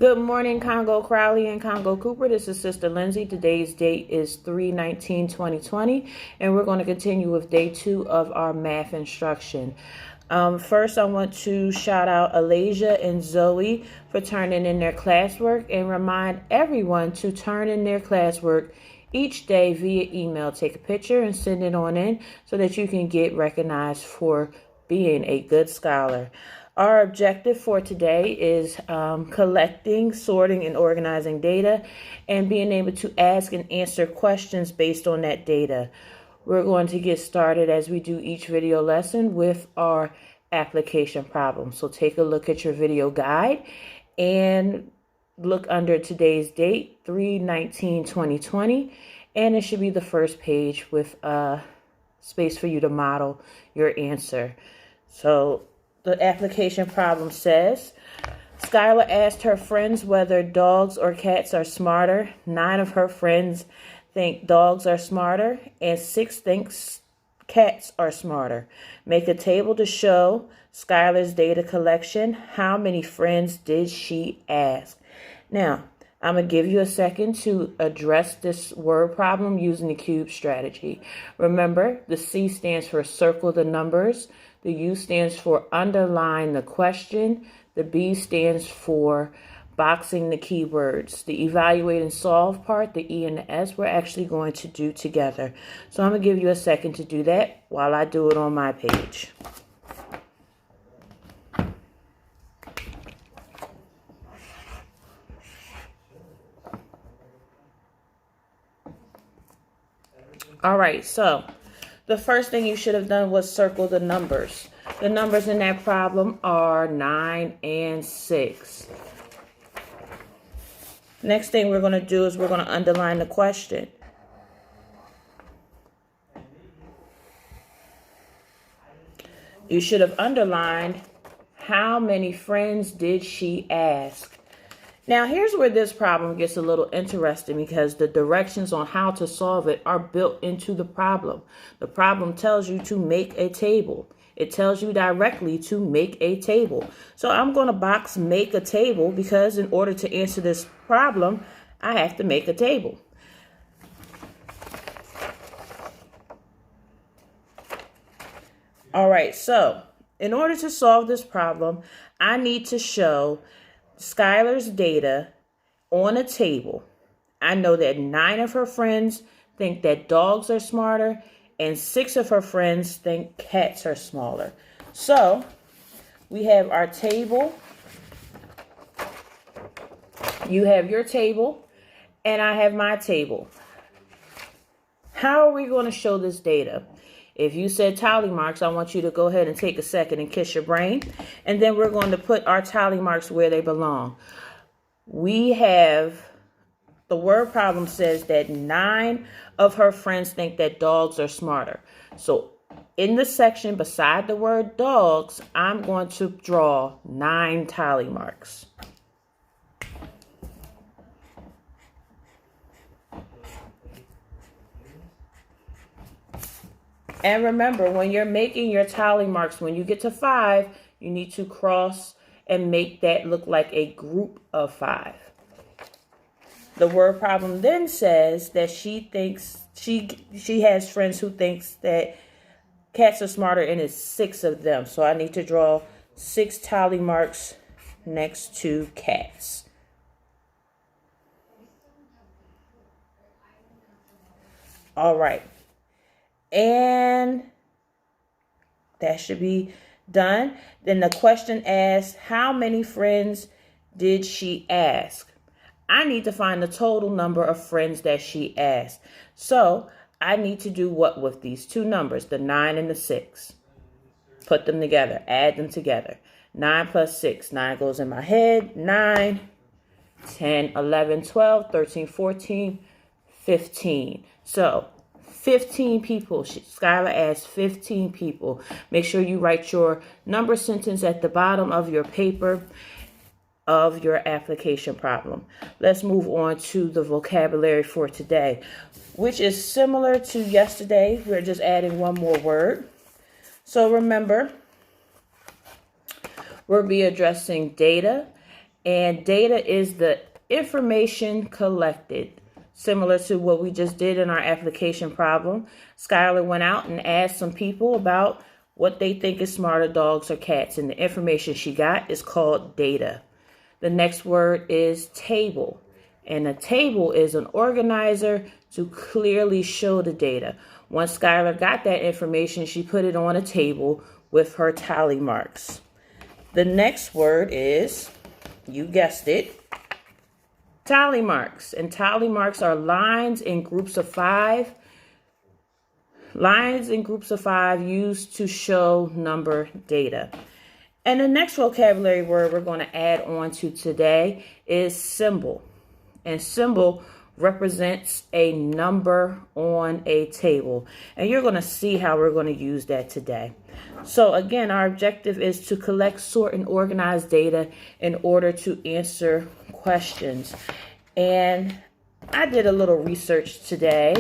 Good morning, Congo Crowley and Congo Cooper. This is Sister Lindsay. Today's date is 3/19/2020, and we're going to continue with day 2 of our math instruction. First, I want to shout out Alasia and Zoe for turning in their classwork, and remind everyone to turn in their classwork each day via email. Take a picture and send it on in so that you can get recognized for being a good scholar. Our objective for today is collecting, sorting, and organizing data, and being able to ask and answer questions based on that data. We're going to get started, as we do each video lesson, with our application problem. So take a look at your video guide and look under today's date, 3/19/2020, and it should be the first page with a space for you to model your answer. So the application problem says, Skylar asked her friends whether dogs or cats are smarter. 9 of her friends think dogs are smarter, and 6 thinks cats are smarter. Make a table to show Skylar's data collection. How many friends did she ask? Now, I'm going to give you a second to address this word problem using the cube strategy. Remember, the C stands for circle the numbers. The U stands for underline the question. The B stands for boxing the keywords. The evaluate and solve part, the E and the S, we're actually going to do together. So I'm going to give you a second to do that while I do it on my page. All right, so the first thing you should have done was circle the numbers. The numbers in that problem are 9 and 6. Next thing we're going to do is we're going to underline the question. You should have underlined, how many friends did she ask? Now, here's where this problem gets a little interesting, because the directions on how to solve it are built into the problem. The problem tells you to make a table. It tells you directly to make a table. So I'm going to box make a table, because in order to answer this problem, I have to make a table. All right, so in order to solve this problem, I need to show Skylar's data on a table. I know that 9 of her friends think that dogs are smarter, and 6 of her friends think cats are smaller. So we have our table. You have your table, and I have my table. How are we going to show this data? If you said tally marks, I want you to go ahead and take a second and kiss your brain. And then we're going to put our tally marks where they belong. We have, the word problem says that 9 of her friends think that dogs are smarter. So in the section beside the word dogs, I'm going to draw 9 tally marks. And remember, when you're making your tally marks, when you get to 5, you need to cross and make that look like a group of 5. The word problem then says that she thinks she has friends who thinks that cats are smarter, and it's 6 of them. So I need to draw 6 tally marks next to cats. All right. And that should be done. Then the question asks, how many friends did she ask? I need to find the total number of friends that she asked. So I need to do what with these 2 numbers, the 9 and the 6? Put them together, add them together. 9 plus 6, 9 goes in my head, 9, 10, 11, 12, 13, 14, 15. So 15 people. Skylar asked 15 people. Make sure you write your number sentence at the bottom of your paper of your application problem. Let's move on to the vocabulary for today, which is similar to yesterday. We're just adding one more word. So remember, we'll be addressing data And data is the information collected. Similar to what we just did in our application problem, Skylar went out and asked some people about what they think is smarter, dogs or cats. And the information she got is called data. The next word is table. And a table is an organizer to clearly show the data. Once Skylar got that information, she put it on a table with her tally marks. The next word is, you guessed it, tally marks. And tally marks are lines in groups of 5. Lines in groups of 5 used to show number data. And the next vocabulary word we're going to add on to today is symbol. And symbol represents a number on a table. And you're going to see how we're going to use that today. So again, our objective is to collect, sort, and organize data in order to answer questions. And I did a little research today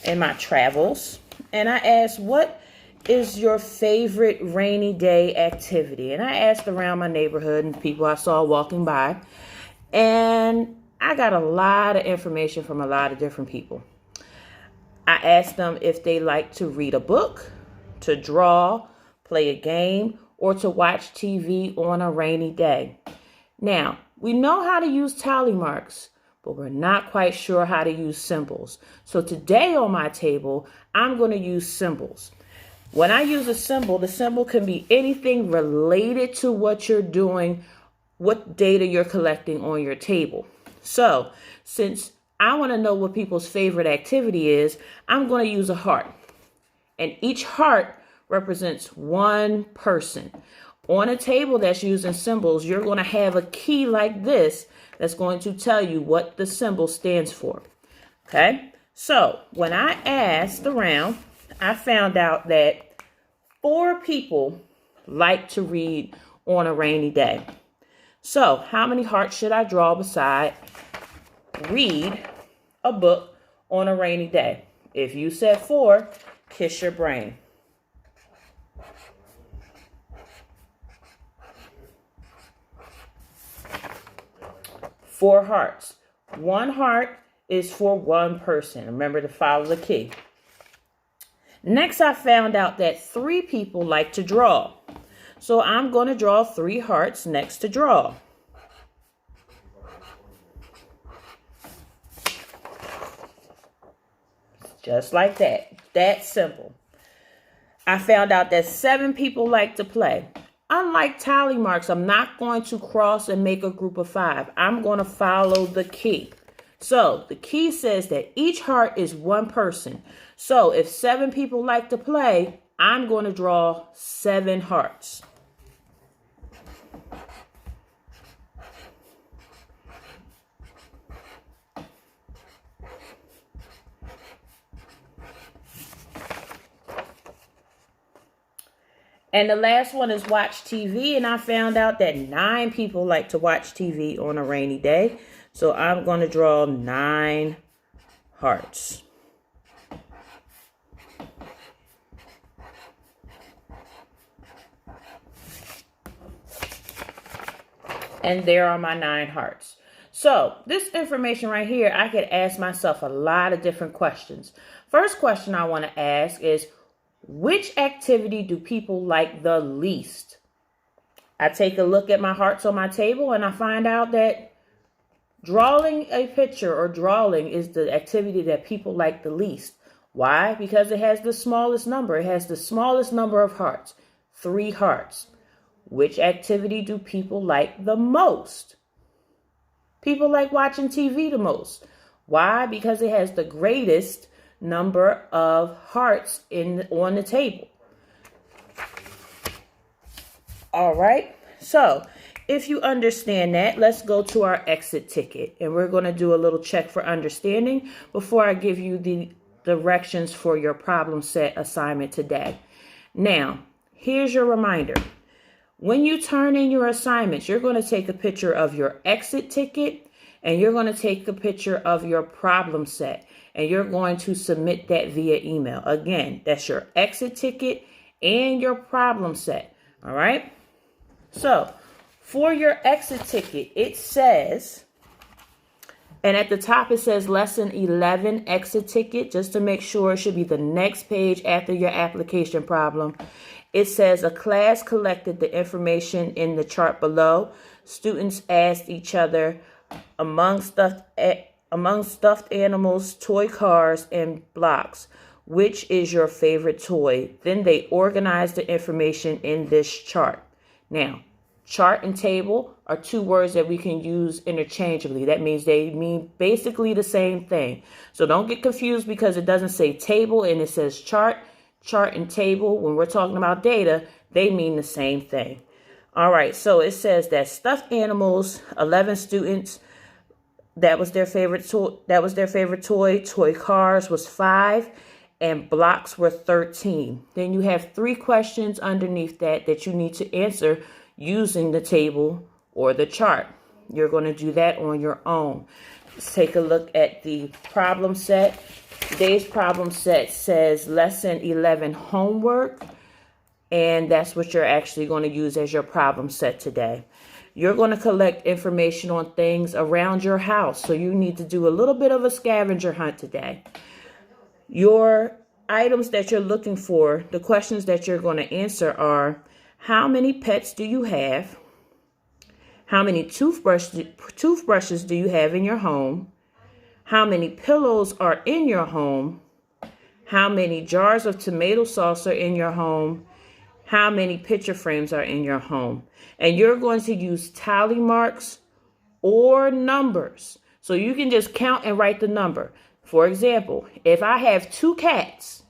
in my travels. And I asked, what is your favorite rainy day activity? And I asked around my neighborhood and people I saw walking by. And I got a lot of information from a lot of different people. I asked them if they like to read a book, to draw, play a game, or to watch TV on a rainy day. Now, we know how to use tally marks, but we're not quite sure how to use symbols. So today on my table, I'm going to use symbols. When I use a symbol, the symbol can be anything related to what you're doing, what data you're collecting on your table. So since I want to know what people's favorite activity is, I'm going to use a heart. And each heart represents one person. On a table that's using symbols, you're going to have a key like this that's going to tell you what the symbol stands for. Okay? So when I asked around, I found out that 4 people like to read on a rainy day. So how many hearts should I draw beside read a book on a rainy day? If you said 4, kiss your brain. Four hearts. 1 heart is for one person. Remember to follow the key. Next, I found out that 3 people like to draw. So I'm going to draw 3 hearts next to draw. Just like that. That's simple. I found out that 7 people like to play. Unlike tally marks, I'm not going to cross and make a group of 5. I'm going to follow the key. So the key says that each heart is one person. So if 7 people like to play, I'm going to draw 7 hearts. And the last one is watch TV. And I found out that 9 people like to watch TV on a rainy day. So I'm going to draw 9 hearts. And there are my 9 hearts. So this information right here, I could ask myself a lot of different questions. First question I want to ask is, which activity do people like the least? I take a look at my hearts on my table and I find out that drawing a picture or drawing is the activity that people like the least. Why? Because it has the smallest number. It has the smallest number of hearts, 3 hearts. Which activity do people like the most? People like watching TV the most. Why? Because it has the greatest number of hearts on the table. All right. So if you understand that, let's go to our exit ticket. And we're going to do a little check for understanding before I give you the directions for your problem set assignment today. Now, here's your reminder. When you turn in your assignments, you're going to take a picture of your exit ticket and you're going to take a picture of your problem set. And you're going to submit that via email. Again, that's your exit ticket and your problem set. All right. So For your exit ticket, it says, and at the top it says lesson 11 exit ticket, just to make sure it should be the next page after your application problem. It says a class collected the information in the chart below. Students asked each other among stuffed animals, toy cars, and blocks, which is your favorite toy? Then they organized the information in this chart. Now, chart and table are two words that we can use interchangeably. That means they mean basically the same thing. So don't get confused because it doesn't say table and it says chart. Chart and table, when we're talking about data, they mean the same thing. All right, so it says that stuffed animals, 11 students, that was their favorite toy. Toy cars was 5, and blocks were 13. Then you have 3 questions underneath that you need to answer using the table or the chart. You're going to do that on your own. Let's take a look at the problem set. Today's problem set says lesson 11 homework, and that's what you're actually going to use as your problem set today. You're going to collect information on things around your house, so you need to do a little bit of a scavenger hunt today. Your items that you're looking for, the questions that you're going to answer are, how many pets do you have? How many toothbrushes do you have in your home? How many pillows are in your home? How many jars of tomato sauce are in your home? How many picture frames are in your home? And you're going to use tally marks or numbers. So you can just count and write the number. For example, if I have 2 cats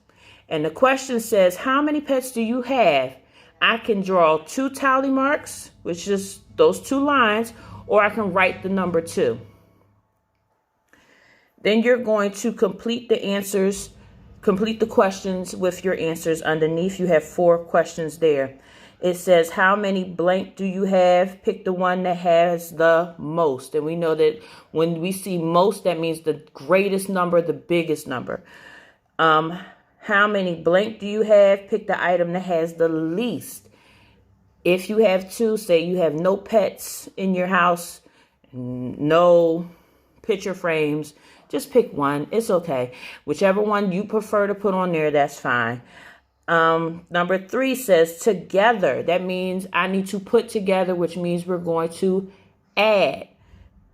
and the question says, how many pets do you have? I can draw 2 tally marks, which is those 2 lines, or I can write the number 2. Then you're going to complete the questions with your answers underneath. You have 4 questions there. It says, how many blank do you have? Pick the one that has the most. And we know that when we see most, that means the greatest number, the biggest number. How many blank do you have? Pick the item that has the least. If you have 2, say you have no pets in your house, no picture frames, just pick one. It's okay. Whichever one you prefer to put on there, that's fine. Number 3 says together. That means I need to put together, which means we're going to add.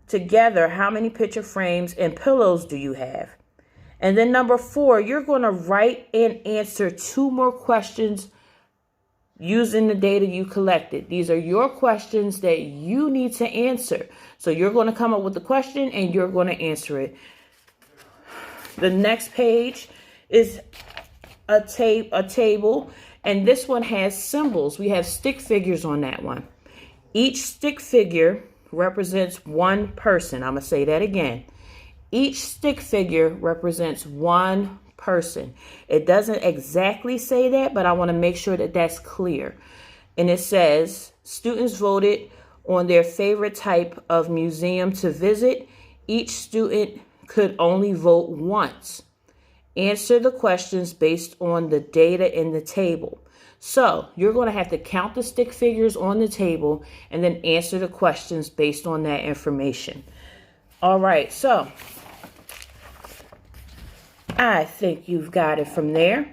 Together, how many picture frames and pillows do you have? And then number 4, you're going to write and answer 2 more questions using the data you collected. These are your questions that you need to answer. So you're going to come up with the question and you're going to answer it. The next page is a table, and this one has symbols. We have stick figures on that one. Each stick figure represents one person. I'm going to say that again. Each stick figure represents one person. It doesn't exactly say that, but I want to make sure that that's clear. And it says, students voted on their favorite type of museum to visit. Each student could only vote once. Answer the questions based on the data in the table. So you're going to have to count the stick figures on the table and then answer the questions based on that information. All right, so I think you've got it from there.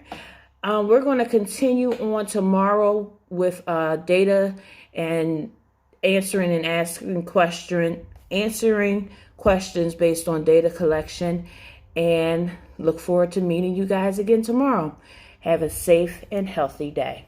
We're going to continue on tomorrow with data and answering questions based on data collection, and look forward to meeting you guys again tomorrow. Have a safe and healthy day.